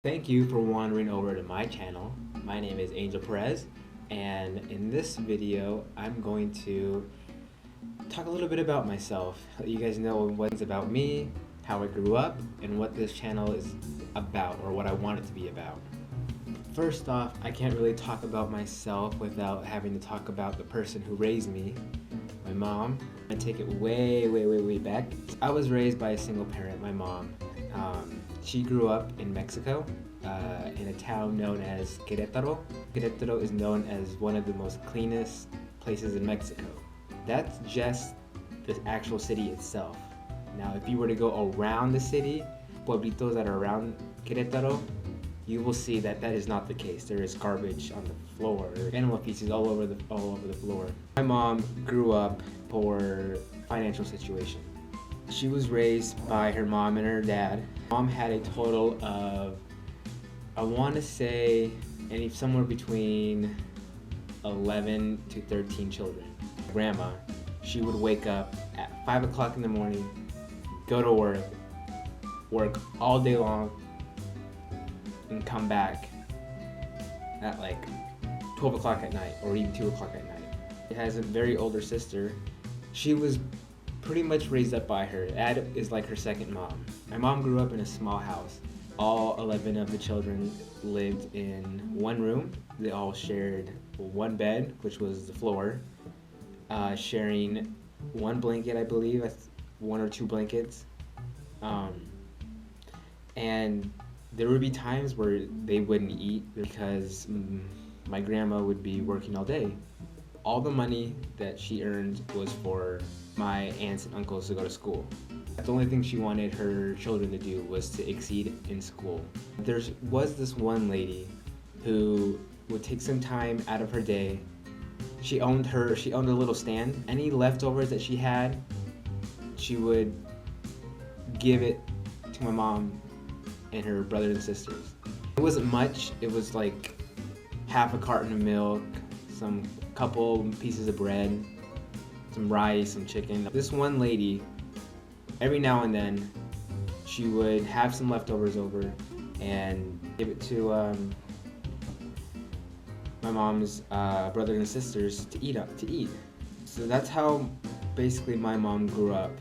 Thank you for wandering over to my channel. My name is Angel Perez, and in this video I'm going to talk a little bit about myself, let you guys know what's about me, how I grew up, and what this channel is about, or what I want it to be about. First off, I can't really talk about myself without having to talk about the person who raised me, my mom. I take it way back. I was raised by a single parent, my mom. She grew up in Mexico, in a town known as Querétaro. Querétaro is known as one of the most cleanest places in Mexico. That's just the actual city itself. Now, if you were to go around the city, pueblitos that are around Querétaro, you will see that that is not the case. There is garbage on the floor, animal feces all over the floor. My mom grew up poor financial situation. She was raised by her mom and her dad. Mom had a total of, I want to say, somewhere between 11 to 13 children. Grandma, she would wake up at 5 o'clock in the morning, go to work all day long, and come back at like 12 o'clock at night or even 2 o'clock at night. She has a very older sister. She was pretty much raised up by her. Dad is like her second mom. My mom grew up in a small house. All 11 of the children lived in one room. They all shared one bed, which was the floor, sharing one blanket, I believe, one or two blankets. And there would be times where they wouldn't eat because my grandma would be working all day. All the money that she earned was for my aunts and uncles to go to school. The only thing she wanted her children to do was to exceed in school. There was this one lady who would take some time out of her day. She owned a little stand. Any leftovers that she had, she would give it to my mom and her brothers and sisters. It wasn't much. It was like half a carton of milk, some couple pieces of bread, some rice, some chicken. This one lady, every now and then, she would have some leftovers over and give it to my mom's brothers and sisters to eat. So that's how basically my mom grew up.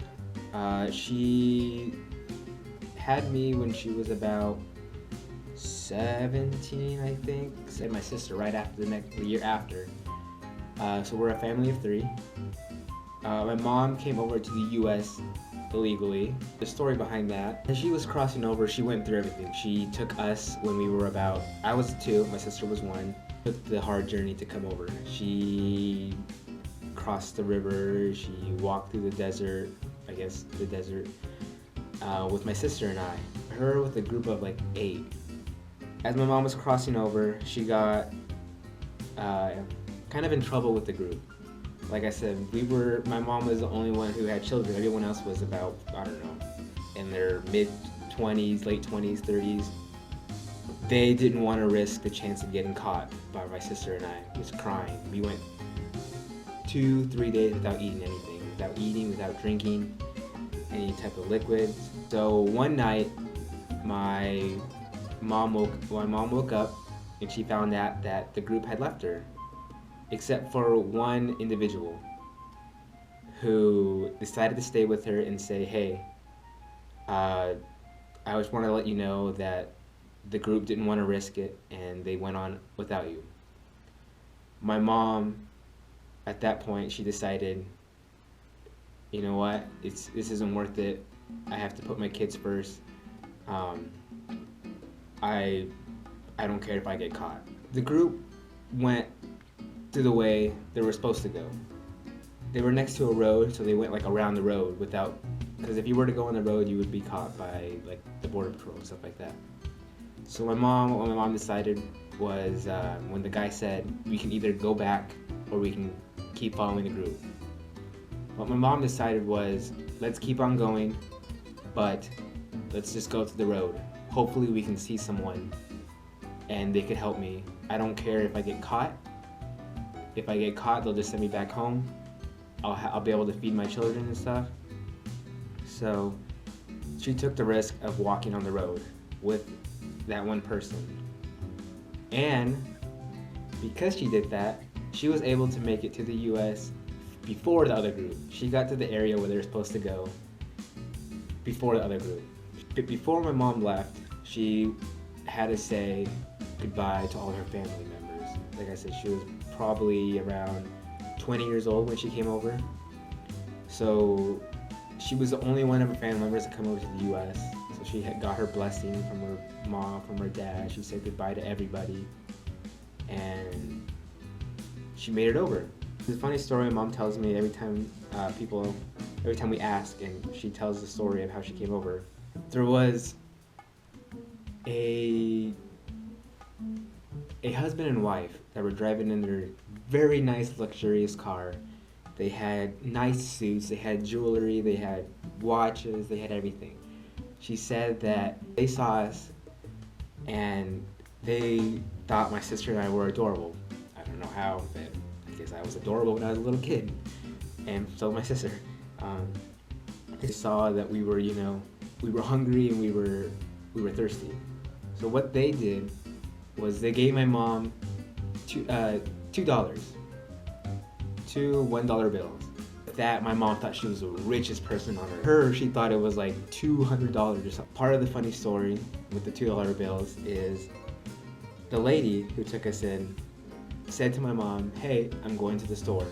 She had me when she was about 17, I think, and my sister right after the year after. So we're a family of three. My mom came over to the U.S. illegally. The story behind that, as she was crossing over, she went through everything. She took us when we were I was 2, my sister was 1. Took the hard journey to come over. She crossed the river, she walked through the desert, with my sister and I. Her with a group of like 8. As my mom was crossing over, she got kind of in trouble with the group. Like I said, my mom was the only one who had children. Everyone else was about, I don't know, in their mid-20s, late 20s, 30s. They didn't want to risk the chance of getting caught by my sister and I. He was crying. We went 2-3 days without eating anything, without drinking any type of liquids. So one night, my mom woke up and she found out that the group had left her, except for one individual who decided to stay with her and say, hey, I just want to let you know that the group didn't want to risk it and they went on without you. My mom, at that point, she decided, you know what, this isn't worth it. I have to put my kids first. I don't care if I get caught. The group went through the way they were supposed to go. They were next to a road, so they went like around the road because if you were to go on the road, you would be caught by like the border patrol and stuff like that. So what my mom decided was when the guy said, we can either go back or we can keep following the group. What my mom decided was, let's keep on going, but let's just go to the road. Hopefully we can see someone and they could help me. I don't care if I get caught. If I get caught, they'll just send me back home. I'll be able to feed my children and stuff. So she took the risk of walking on the road with that one person. And because she did that, she was able to make it to the US before the other group. She got to the area where they were supposed to go before the other group. Before my mom left, she had to say goodbye to all her family members. Like I said, she was probably around 20 years old when she came over. So she was the only one of her family members to come over to the US. So she had got her blessing from her mom, from her dad. She said goodbye to everybody. And she made it over. It's a funny story my mom tells me every time we ask, and she tells the story of how she came over. There was a husband and wife that were driving in their very nice, luxurious car. They had nice suits, they had jewelry, they had watches, they had everything. She said that they saw us and they thought my sister and I were adorable. I don't know how, but I guess I was adorable when I was a little kid, and so my sister. They saw that we were hungry and we were thirsty. So what they did was they gave my mom $2, two $1 bills. That my mom thought she was the richest person on earth. She thought it was like $200 or something. Part of the funny story with the $2 bills is the lady who took us in said to my mom, "Hey, I'm going to the store.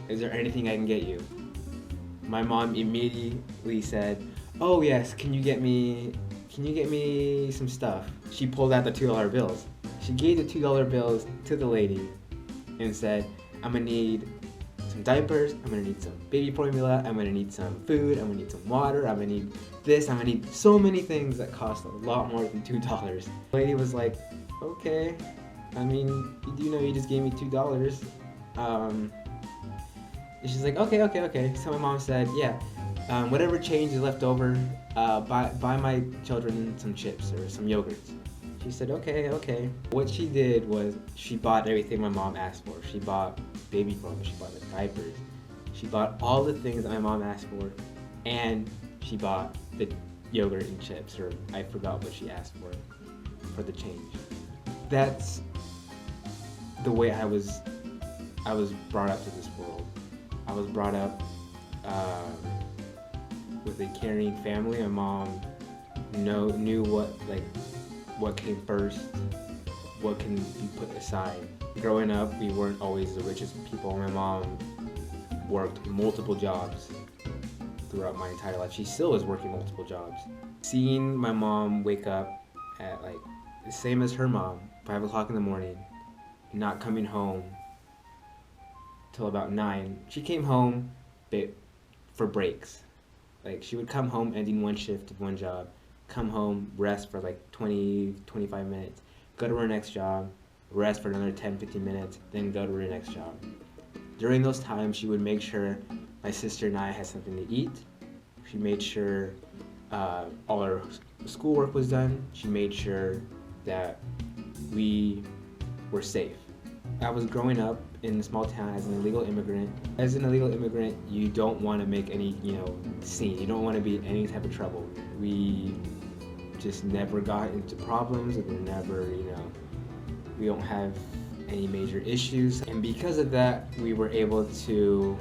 Is there anything I can get you?" My mom immediately said, "Oh yes, can you get me some stuff?" She pulled out the $2 bills. She gave the $2 bills to the lady and said, "I'm gonna need some diapers, I'm gonna need some baby formula, I'm gonna need some food, I'm gonna need some water, I'm gonna need this, I'm gonna need so many things that cost a lot more than $2. The lady was like, "Okay, I mean, you do know you just gave me $2. And she's like, okay. So my mom said, "Yeah, whatever change is left over, buy my children some chips or some yogurts." She said, okay. What she did was she bought everything my mom asked for. She bought baby formula, she bought the diapers, she bought all the things that my mom asked for, and she bought the yogurt and chips, or I forgot what she asked for the change. That's the way I was brought up to this world. I was brought up with a caring family. My mom knew what came first, what can be put aside. Growing up, we weren't always the richest people. My mom worked multiple jobs throughout my entire life. She still is working multiple jobs. Seeing my mom wake up at like the same as her mom, 5 o'clock in the morning, not coming home till about 9. She came home for breaks. Like, she would come home ending one shift of one job, come home, rest for like 20-25 minutes, go to her next job, rest for another 10-15 minutes, then go to her next job. During those times, she would make sure my sister and I had something to eat. She made sure all our schoolwork was done. She made sure that we were safe. I was growing up in a small town as an illegal immigrant. As an illegal immigrant, you don't want to make any, scene. You don't want to be in any type of trouble. We just never got into problems. We were never, we don't have any major issues. And because of that, we were able to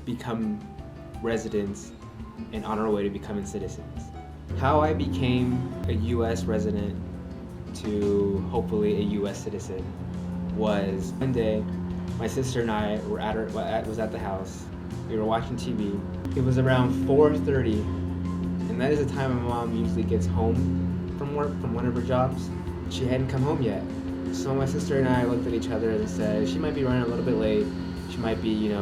become residents and on our way to becoming citizens. How I became a U.S. resident to hopefully a U.S. citizen was one day my sister and I were was at the house. We were watching TV. It was around 4:30, and that is the time my mom usually gets home from work, from one of her jobs. She hadn't come home yet. So my sister and I looked at each other and said, she might be running a little bit late. She might be,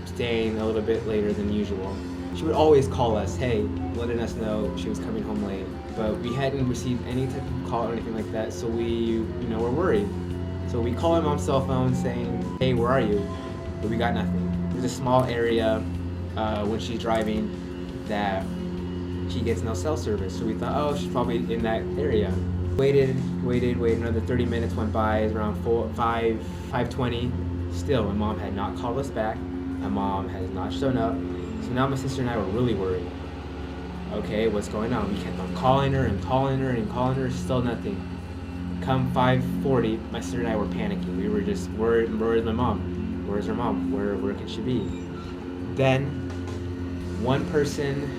staying a little bit later than usual. She would always call us, hey, letting us know she was coming home late. But we hadn't received any type of call or anything like that, so we, were worried. So we call my mom's cell phone saying, hey, where are you? But we got nothing. There's a small area when she's driving that she gets no cell service. So we thought, oh, she's probably in that area. Waited, another 30 minutes went by. It's around 5:20. Still, my mom had not called us back. My mom has not shown up. So now my sister and I were really worried. okay, what's going on? We kept on calling her and calling her and calling her, still nothing. Come 5:40, my sister and I were panicking. We were just, where's my mom? Where's her mom? Where can she be? Then one person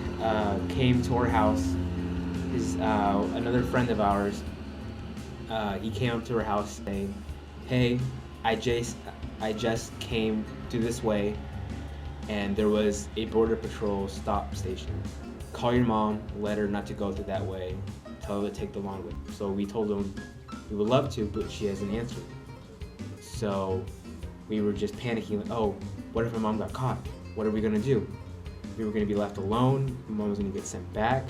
came to our house. His another friend of ours. He came up to our house saying, "Hey, I just came to this way, and there was a border patrol stop station. Call your mom, let her not to go through that way. Tell her to take the long way." So we told him we would love to, but she hasn't answered. So we were just panicking, like, oh, what if my mom got caught? What are we gonna do? We were gonna be left alone. My mom was gonna get sent back.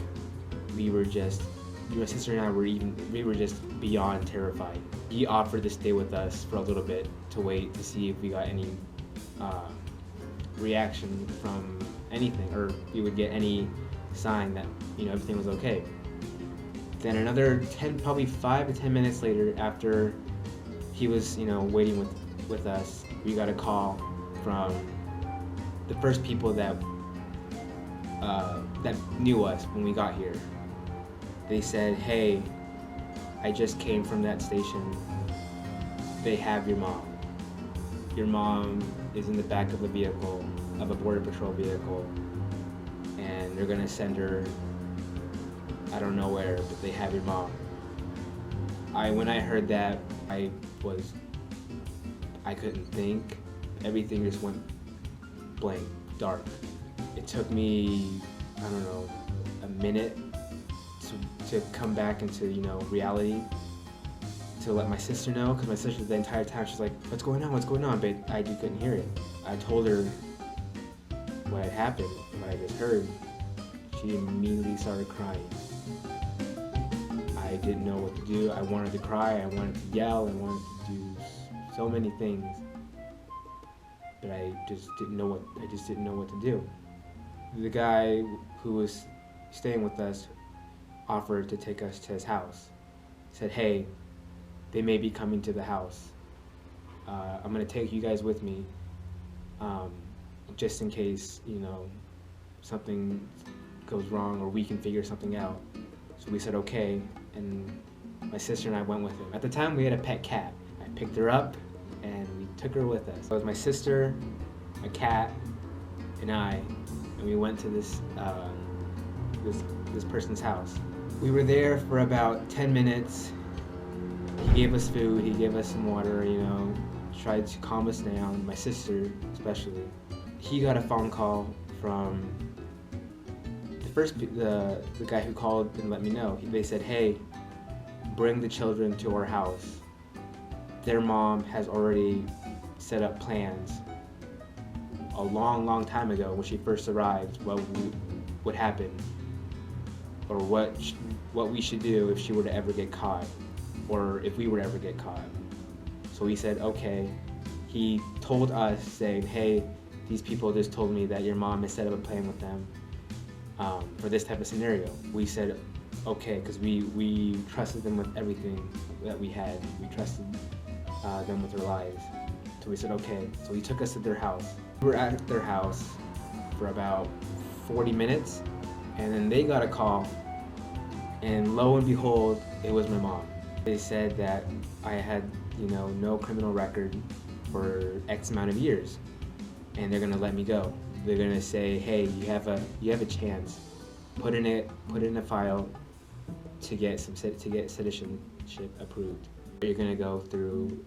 My sister and I were just beyond terrified. He offered to stay with us for a little bit to wait to see if we got any reaction from anything, or we would get any sign that everything was okay. Then another probably 5 to 10 minutes later, after he was waiting with us, we got a call from the first people that knew us when we got here. They said, "Hey, I just came from that station. They have your mom. Your mom is in the back of a vehicle, of a border patrol vehicle, and they're gonna send her, I don't know where, but they have your mom." When I heard that, I couldn't think. Everything just went blank, dark. It took me, I don't know, a minute to come back into reality, to let my sister know, because my sister the entire time she's like, what's going on, but I just couldn't hear it. I told her what had happened, what I just heard. She immediately started crying. I didn't know what to do. I wanted to cry, I wanted to yell, I wanted to do so many things, but I just didn't know what to do. The guy who was staying with us offered to take us to his house. Said, "Hey, they may be coming to the house. I'm gonna take you guys with me, just in case something goes wrong or we can figure something out." So we said okay, and my sister and I went with him. At the time, we had a pet cat. I picked her up and we took her with us. So it was my sister, a cat, and I, and we went to this person's house. We were there for about 10 minutes. He gave us food, he gave us some water, tried to calm us down, my sister especially. He got a phone call from the guy who called and let me know. They said, "Hey, bring the children to our house. Their mom has already set up plans a long time ago when she first arrived, what would happen, or what we should do if she were to ever get caught, or if we were to ever get caught." So we said okay. He told us saying, "Hey, these people just told me that your mom has set up a plan with them for this type of scenario." We said okay, because we trusted them with everything that we had. We trusted them with our lives. So we said okay. So he took us to their house. We were at their house for about 40 minutes, and then they got a call, and lo and behold, it was my mom. They said that I had no criminal record for X amount of years, and they're gonna let me go. They're gonna say, "Hey, you have a chance. Put in a file to get citizenship approved. You're gonna go through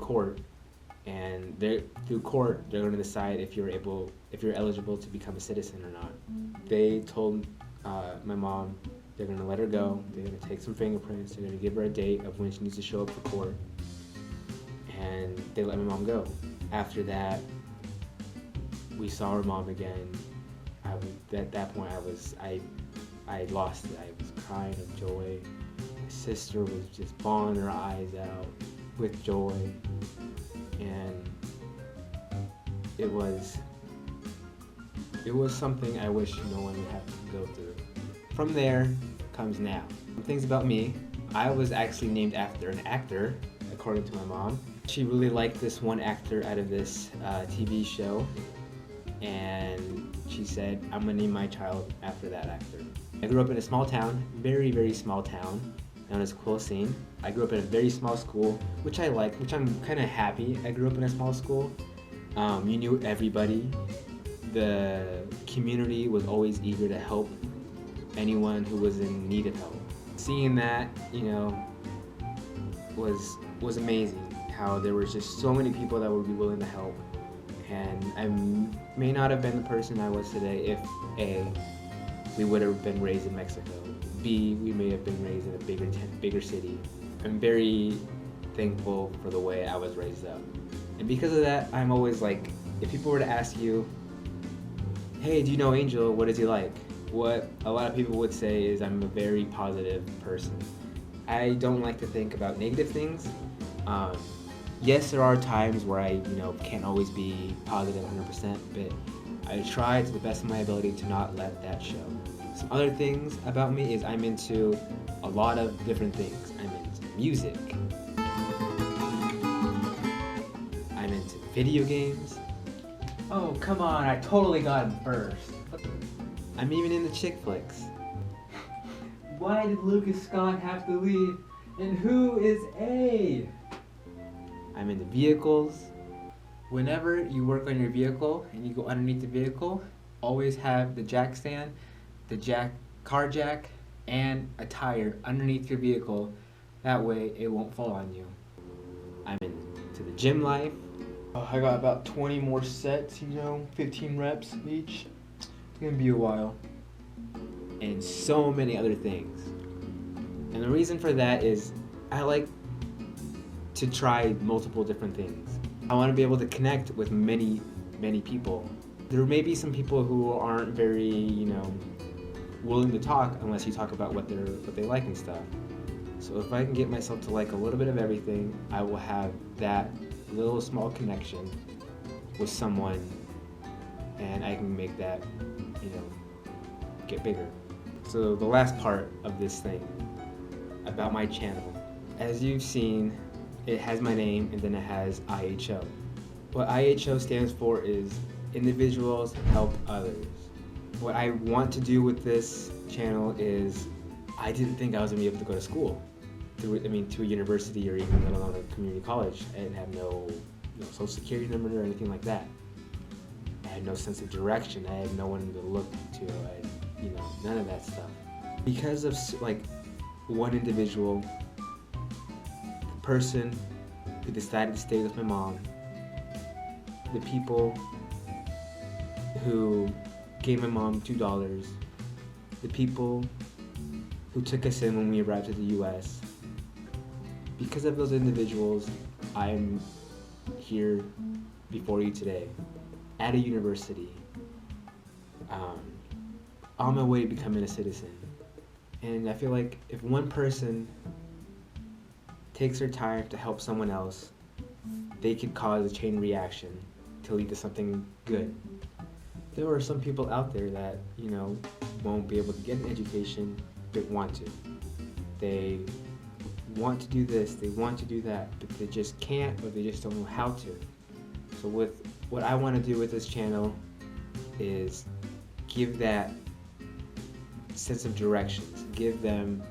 court, and through court they're gonna decide if you're eligible to become a citizen or not." They told my mom they're gonna let her go. They're gonna take some fingerprints. They're gonna give her a date of when she needs to show up for court, and they let my mom go. After that, we saw her mom again. At that point, I lost it. I was crying of joy. My sister was just bawling her eyes out with joy, and it was something I wish no one would have to go through. From there comes now. Some things about me. I was actually named after an actor, according to my mom. She really liked this one actor out of this TV show, and she said, I'm gonna name my child after that actor. I grew up in a small town, very, very small town, known as Quilcene. I grew up in a very small school, which I like, which I'm kind of happy I grew up in a small school. You knew everybody. The community was always eager to help anyone who was in need of help. Seeing that, was amazing. How there was just so many people that would be willing to help, and I may not have been the person I was today if A, we would have been raised in Mexico, B, we may have been raised in a bigger city. I'm very thankful for the way I was raised up, and because of that, I'm always like, if people were to ask you, hey, do you know Angel, what is he like? What a lot of people would say is I'm a very positive person. I don't like to think about negative things. Yes, there are times where I, can't always be positive 100%, but I try to the best of my ability to not let that show. Some other things about me is I'm into a lot of different things. I'm into music. I'm into video games. Oh, come on, I totally got him first. I'm even into chick flicks. Why did Lucas Scott have to leave? And who is A? I'm into vehicles. Whenever you work on your vehicle and you go underneath the vehicle, always have the jack stand, car jack, and a tire underneath your vehicle. That way it won't fall on you. I'm into the gym life. I got about 20 more sets, 15 reps each. It's gonna be a while. And so many other things. And the reason for that is I like to try multiple different things. I want to be able to connect with many, many people. There may be some people who aren't very, willing to talk unless you talk about what they like and stuff. So if I can get myself to like a little bit of everything, I will have that little small connection with someone, and I can make that, get bigger. So the last part of this thing about my channel, as you've seen, it has my name and then it has IHO. What IHO stands for is individuals help others. What I want to do with this channel is, I didn't think I was gonna be able to go to school, to a university or even let alone a community college. I didn't have no social security number or anything like that. I had no sense of direction. I had no one to look to. None of that stuff. Because of one individual, the person who decided to stay with my mom, the people who gave my mom $2, the people who took us in when we arrived to the US. Because of those individuals, I'm here before you today, at a university, on my way to becoming a citizen. And I feel like if one person takes their time to help someone else, they could cause a chain reaction to lead to something good. There are some people out there that, won't be able to get an education, but want to. They want to do this, they want to do that, but they just can't, or they just don't know how to. So with what I want to do with this channel is give that sense of directions, give them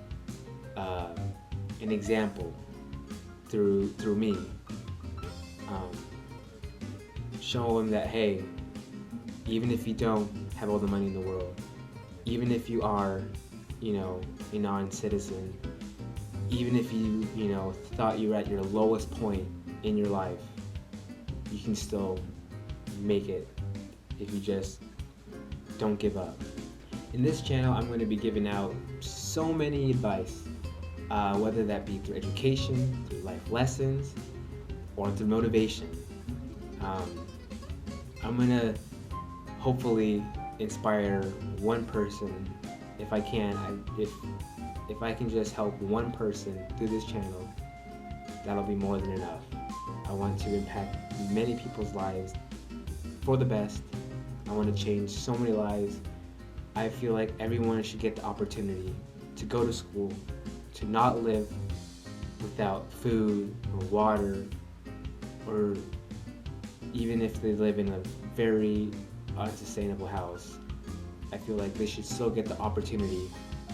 an example through me. Show them that, hey, even if you don't have all the money in the world, even if you are, a non-citizen, even if you, thought you were at your lowest point in your life, you can still make it if you just don't give up. In this channel, I'm going to be giving out so many advice, whether that be through education, through life lessons, or through motivation. I'm going to hopefully inspire one person, if I can. If I can just help one person through this channel, that'll be more than enough. I want to impact many people's lives for the best. I want to change so many lives. I feel like everyone should get the opportunity to go to school, to not live without food or water, or even if they live in a very unsustainable house, I feel like they should still get the opportunity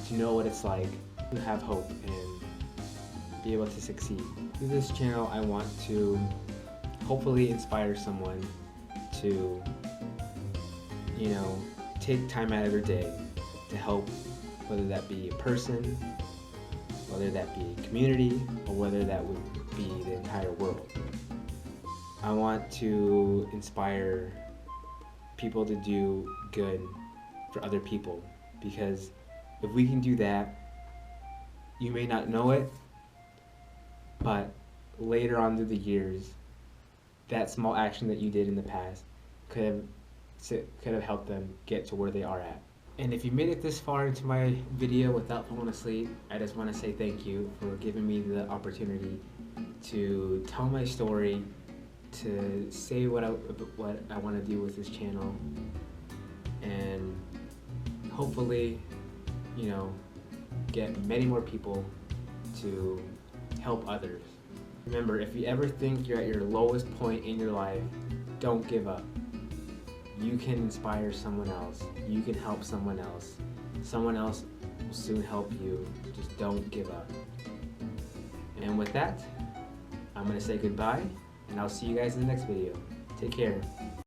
to know what it's like to have hope and be able to succeed. Through this channel, I want to hopefully inspire someone to, take time out of their day to help, whether that be a person, whether that be a community, or whether that would be the entire world. I want to inspire people to do good for other people, because if we can do that, you may not know it, but later on through the years, that small action that you did in the past could have helped them get to where they are at. And if you made it this far into my video without falling asleep, I just want to say thank you for giving me the opportunity to tell my story, to say what I want to do with this channel, and hopefully, get many more people to help others. Remember, if you ever think you're at your lowest point in your life, don't give up. You can inspire someone else. You can help someone else. Someone else will soon help you. Just don't give up. And with that, I'm going to say goodbye, and I'll see you guys in the next video. Take care.